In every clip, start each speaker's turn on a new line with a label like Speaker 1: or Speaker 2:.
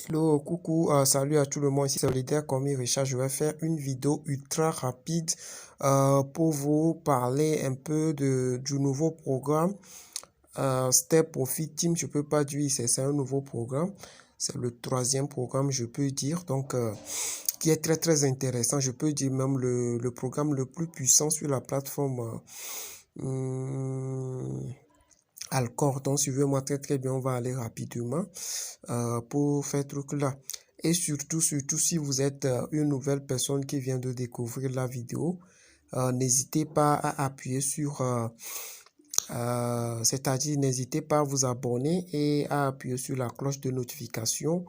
Speaker 1: Hello, coucou, salut à tout le monde, ici c'est Solidaire Commis Richard. Je vais faire une vidéo ultra rapide pour vous parler un peu du nouveau programme Step Profit Team. Je peux pas dire c'est un nouveau programme, c'est le troisième programme, je peux dire, donc qui est très intéressant. Je peux dire même le programme le plus puissant sur la plateforme Alcor. Donc suivez-moi très bien, on va aller rapidement pour faire ce truc là. Et surtout si vous êtes une nouvelle personne qui vient de découvrir la vidéo, n'hésitez pas à appuyer sur c'est-à-dire n'hésitez pas à vous abonner et à appuyer sur la cloche de notification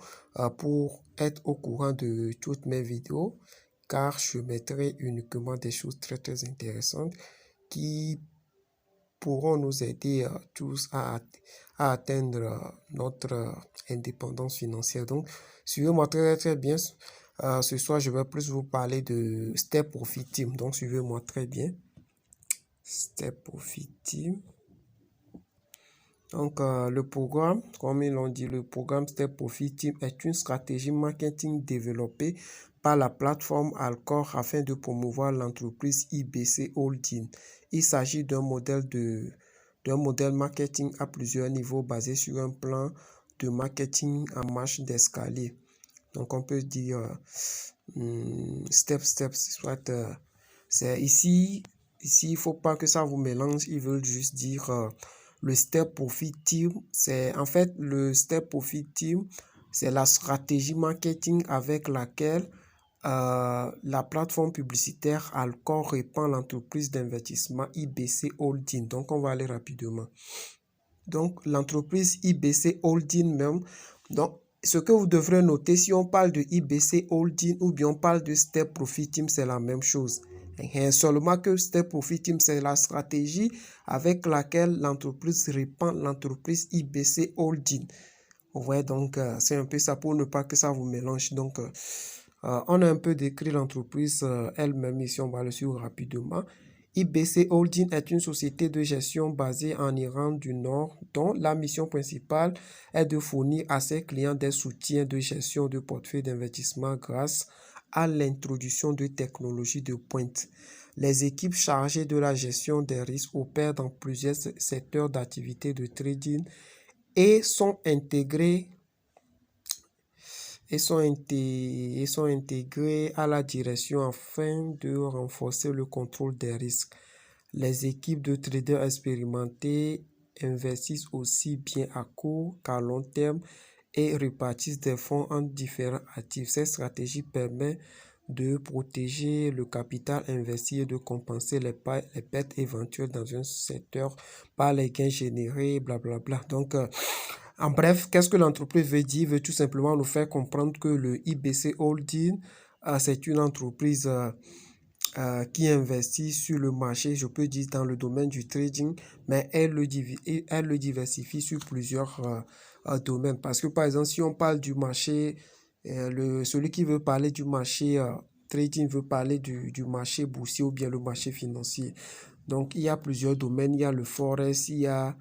Speaker 1: pour être au courant de toutes mes vidéos, car je mettrai uniquement des choses très intéressantes qui pourront nous aider tous à atteindre notre indépendance financière. Donc, suivez-moi très bien. Ce soir, je vais plus vous parler de Step Profit Team. Donc, suivez-moi très bien. Step Profit Team. Donc, le programme, comme ils l'ont dit, le programme Step Profit Team est une stratégie marketing développée par la plateforme Alcor afin de promouvoir l'entreprise IBC Holding. Il s'agit d'un modèle marketing à plusieurs niveaux basé sur un plan de marketing en marche d'escalier. Donc, on peut dire step, soit c'est ici, il faut pas que ça vous mélange. Ils veulent juste dire le Step Profit Team. C'est en fait le Step Profit Team, c'est la stratégie marketing avec laquelle la plateforme publicitaire Alcor répand l'entreprise d'investissement IBC Holding. Donc, on va aller rapidement. Donc, l'entreprise IBC Holding même. Donc, ce que vous devrez noter, si on parle de IBC Holding ou bien on parle de Step Profit Team, c'est la même chose. Et seulement que Step Profit Team, c'est la stratégie avec laquelle l'entreprise répand l'entreprise IBC Holding. Ouais, donc c'est un peu ça pour ne pas que ça vous mélange. Donc, on a un peu décrit l'entreprise elle-même ici, on va le suivre rapidement. IBC Holding est une société de gestion basée en Irlande du Nord dont la mission principale est de fournir à ses clients des soutiens de gestion de portefeuille d'investissement grâce à l'introduction de technologies de pointe. Les équipes chargées de la gestion des risques opèrent dans plusieurs secteurs d'activité de trading et sont intégrées à la direction afin de renforcer le contrôle des risques. Les équipes de traders expérimentés investissent aussi bien à court qu'à long terme et répartissent des fonds entre différents actifs. Cette stratégie permet de protéger le capital investi et de compenser les pertes éventuelles dans un secteur par les gains générés, blablabla. Donc, en bref, qu'est-ce que l'entreprise veut dire? Il veut tout simplement nous faire comprendre que le IBC Holding, c'est une entreprise qui investit sur le marché, je peux dire dans le domaine du trading, mais elle le diversifie sur plusieurs domaines. Parce que par exemple, si on parle du marché, celui qui veut parler du marché trading veut parler du marché boursier ou bien le marché financier. Donc, il y a plusieurs domaines. Il y a le forex, il y a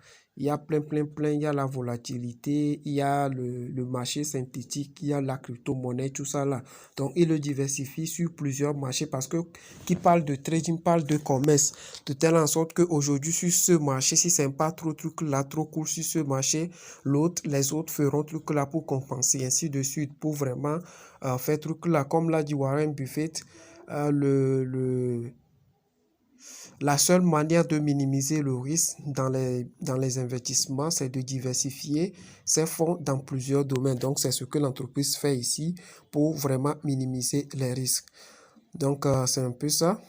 Speaker 1: plein. Il y a la volatilité, il y a le marché synthétique, il y a la crypto-monnaie, tout ça là. Donc, il le diversifie sur plusieurs marchés parce que qui parle de trading parle de commerce. De telle en sorte qu'aujourd'hui, sur ce marché, si c'est pas trop truc là, trop cool sur ce marché, les autres feront truc là pour compenser, ainsi de suite, pour vraiment faire truc là. Comme l'a dit Warren Buffett, la seule manière de minimiser le risque dans les investissements, c'est de diversifier ses fonds dans plusieurs domaines. Donc, c'est ce que l'entreprise fait ici pour vraiment minimiser les risques. Donc, c'est un peu ça.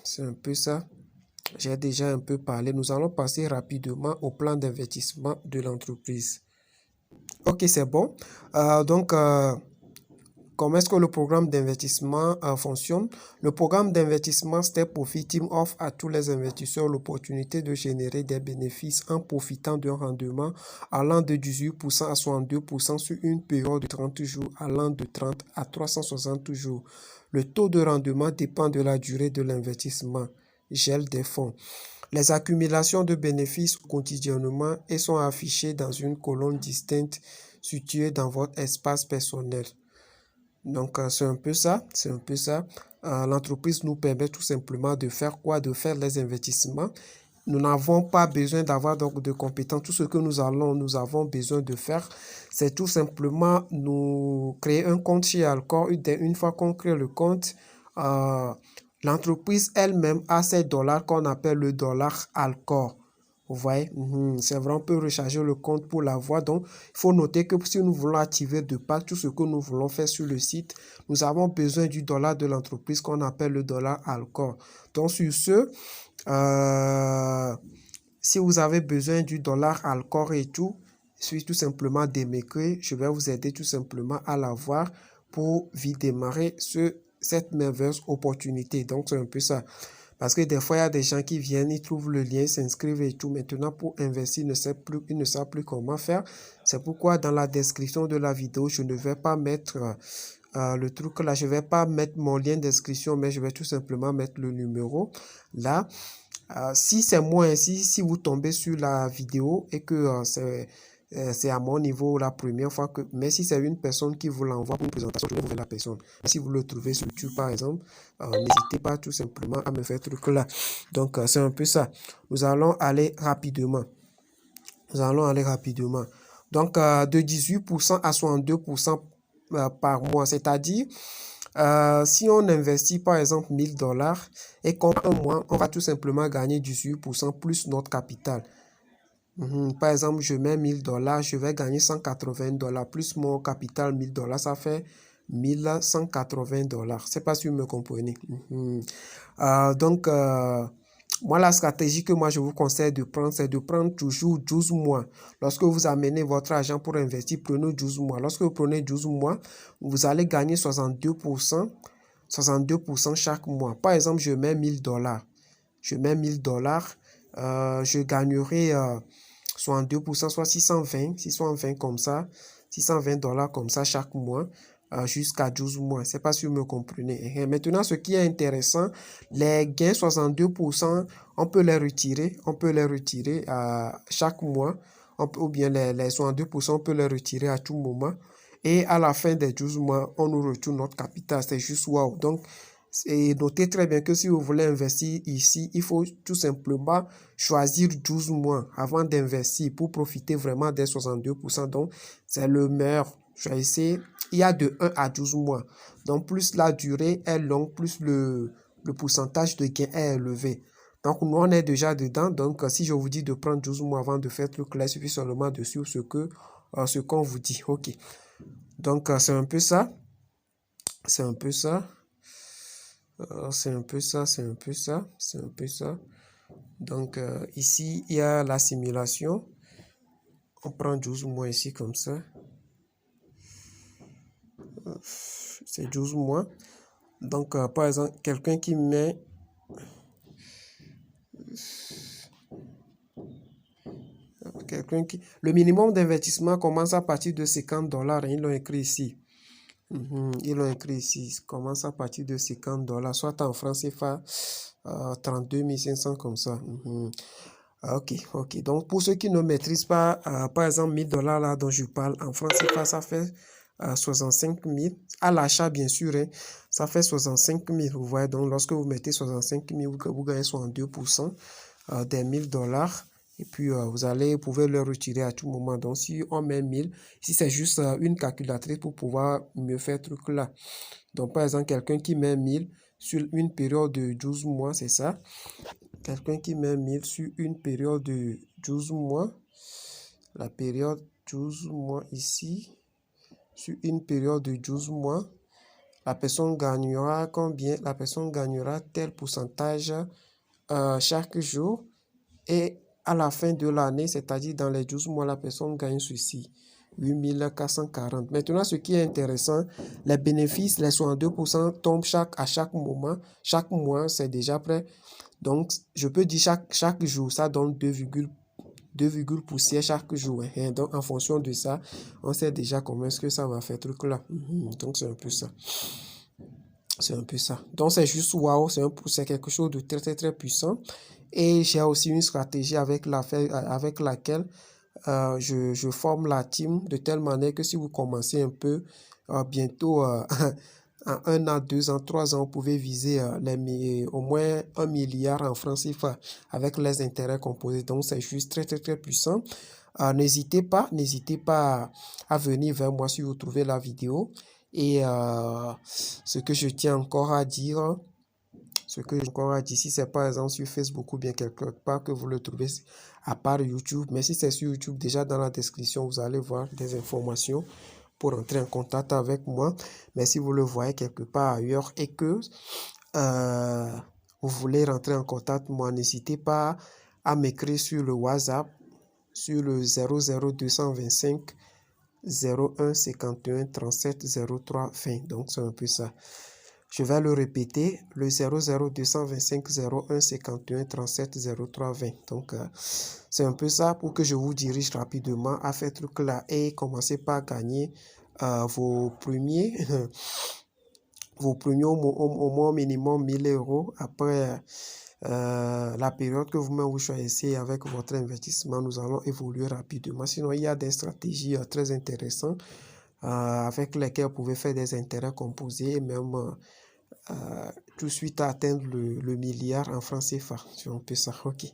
Speaker 1: J'ai déjà un peu parlé. Nous allons passer rapidement au plan d'investissement de l'entreprise. Ok, c'est bon. Comment est-ce que le programme d'investissement fonctionne? Le programme d'investissement Step Profit Team offre à tous les investisseurs l'opportunité de générer des bénéfices en profitant d'un rendement allant de 18% à 62% sur une période de 30 jours, allant de 30 à 360 jours. Le taux de rendement dépend de la durée de l'investissement, gel des fonds. Les accumulations de bénéfices quotidiennement et sont affichées dans une colonne distincte située dans votre espace personnel. Donc, c'est un peu ça, c'est un peu ça. L'entreprise nous permet tout simplement de faire quoi? De faire les investissements. Nous n'avons pas besoin d'avoir donc de compétences. Tout ce que nous avons besoin de faire, c'est tout simplement nous créer un compte chez Alcor. Une fois qu'on crée le compte, l'entreprise elle-même a ces dollars qu'on appelle le dollar Alcor. Vous voyez, c'est vrai, on peut recharger le compte pour l'avoir. Donc, il faut noter que si nous voulons activer de part tout ce que nous voulons faire sur le site, nous avons besoin du dollar de l'entreprise qu'on appelle le dollar Alcor. Donc, sur ce, si vous avez besoin du dollar Alcor et tout, il suffit tout simplement d'émettre. Je vais vous aider tout simplement à l'avoir pour vite démarrer cette merveilleuse opportunité. Donc, c'est un peu ça. Parce que des fois, il y a des gens qui viennent, ils trouvent le lien, s'inscrivent et tout. Maintenant, pour investir, ils ne savent plus comment faire. C'est pourquoi dans la description de la vidéo, je ne vais pas mettre le truc là. Je ne vais pas mettre mon lien d'inscription, mais je vais tout simplement mettre le numéro là. Si c'est moi, si vous tombez sur la vidéo et que c'est à mon niveau la première fois que... Mais si c'est une personne qui vous l'envoie pour une présentation, je vais vous voir la personne. Si vous le trouvez sur YouTube, par exemple, n'hésitez pas tout simplement à me faire ce truc-là. Donc, c'est un peu ça. Nous allons aller rapidement. Nous allons aller rapidement. Donc, de 18% à 62% par mois, c'est-à-dire... si on investit par exemple 1000 dollars et qu'en un mois, on va tout simplement gagner 18% plus notre capital. Par exemple, je mets 1000 dollars, je vais gagner 180 dollars plus mon capital 1000 dollars, ça fait 1180 dollars. C'est pas si vous me comprenez. Donc, moi, la stratégie que moi je vous conseille de prendre, c'est de prendre toujours 12 mois. Lorsque vous amenez votre argent pour investir, prenez 12 mois. Lorsque vous prenez 12 mois, vous allez gagner 62% chaque mois. Par exemple, je mets 1000 dollars. Je mets 1000 dollars, je gagnerai 62%, soit 620 comme ça, 620 dollars comme ça chaque mois. Jusqu'à 12 mois. C'est pas si vous me comprenez. Et maintenant, ce qui est intéressant, les gains 62%, on peut les retirer. On peut les retirer chaque mois. Ou bien les 62%, on peut les retirer à tout moment. Et à la fin des 12 mois, on nous retourne notre capital. C'est juste wow. Donc, notez très bien que si vous voulez investir ici, il faut tout simplement choisir 12 mois avant d'investir pour profiter vraiment des 62%. Donc, c'est le meilleur. Choisissez. Il y a de 1 à 12 mois. Donc, plus la durée est longue, plus le pourcentage de gain est élevé. Donc, nous, on est déjà dedans. Donc, si je vous dis de prendre 12 mois avant de faire le truc là, il suffit seulement de suivre ce qu'on vous dit. OK. Donc, c'est un peu ça. C'est un peu ça. C'est un peu ça, c'est un peu ça, c'est un peu ça. Donc, ici, il y a la simulation. On prend 12 mois ici comme ça. C'est 12 mois. Donc, par exemple, quelqu'un qui met... Le minimum d'investissement commence à partir de 50 dollars. Ils l'ont écrit ici. Ils l'ont écrit ici. Commence à partir de 50 dollars. Soit en francs CFA, 32 500 comme ça. Ok. Donc, pour ceux qui ne maîtrisent pas, par exemple, 1000 dollars là dont je parle, en francs CFA, ça fait 65 000. À l'achat, bien sûr, hein, ça fait 65 000. Vous voyez, donc, lorsque vous mettez 65 000, vous gagnez 62% des 1000 dollars. Et puis, vous pouvez le retirer à tout moment. Donc, si on met 1000, ici, c'est juste une calculatrice pour pouvoir mieux faire ce truc-là. Donc, par exemple, quelqu'un qui met 1000 sur une période de 12 mois, c'est ça. Quelqu'un qui met 1000 sur une période de 12 mois. La période 12 mois ici. Sur une période de 12 mois. La personne gagnera combien? La personne gagnera tel pourcentage chaque jour. Et à la fin de l'année, c'est-à-dire dans les 12 mois, la personne gagne ceci. 8440. Maintenant, ce qui est intéressant, les bénéfices, les 62% tombent à chaque moment. Chaque mois, c'est déjà prêt. Donc, je peux dire chaque jour, ça donne 2 poussières chaque jour. Hein. Donc, en fonction de ça, on sait déjà comment est-ce que ça va faire truc là. Donc, c'est un peu ça. C'est un peu ça. Donc, c'est juste wow. C'est quelque chose de très, très, très puissant. Et j'ai aussi une stratégie avec laquelle je forme la team de telle manière que si vous commencez un peu, bientôt, en 1 an, 2 ans, 3 ans, vous pouvez viser au moins 1 milliard en francs CFA avec les intérêts composés. Donc, c'est juste très, très, très puissant. N'hésitez pas à venir vers moi si vous trouvez la vidéo. Et ce que je tiens encore à dire, si c'est par exemple sur Facebook ou bien quelque part que vous le trouvez à part YouTube, mais si c'est sur YouTube, déjà dans la description, vous allez voir des informations pour entrer en contact avec moi. Mais si vous le voyez quelque part ailleurs et que vous voulez rentrer en contact, moi, n'hésitez pas à m'écrire sur le WhatsApp, sur le 00225 01 51 37 03 20. Donc, c'est un peu ça. Je vais le répéter, le 00225 01 51 37 03 20. Donc, c'est un peu ça pour que je vous dirige rapidement à faire truc là et commencer par gagner vos premiers au moins minimum 1000 euros après la période que vous-même vous choisissez avec votre investissement. Nous allons évoluer rapidement. Sinon, il y a des stratégies très intéressantes avec lesquelles vous pouvez faire des intérêts composés et même tout de suite atteindre le milliard en francs CFA. Si on peut ça, ok.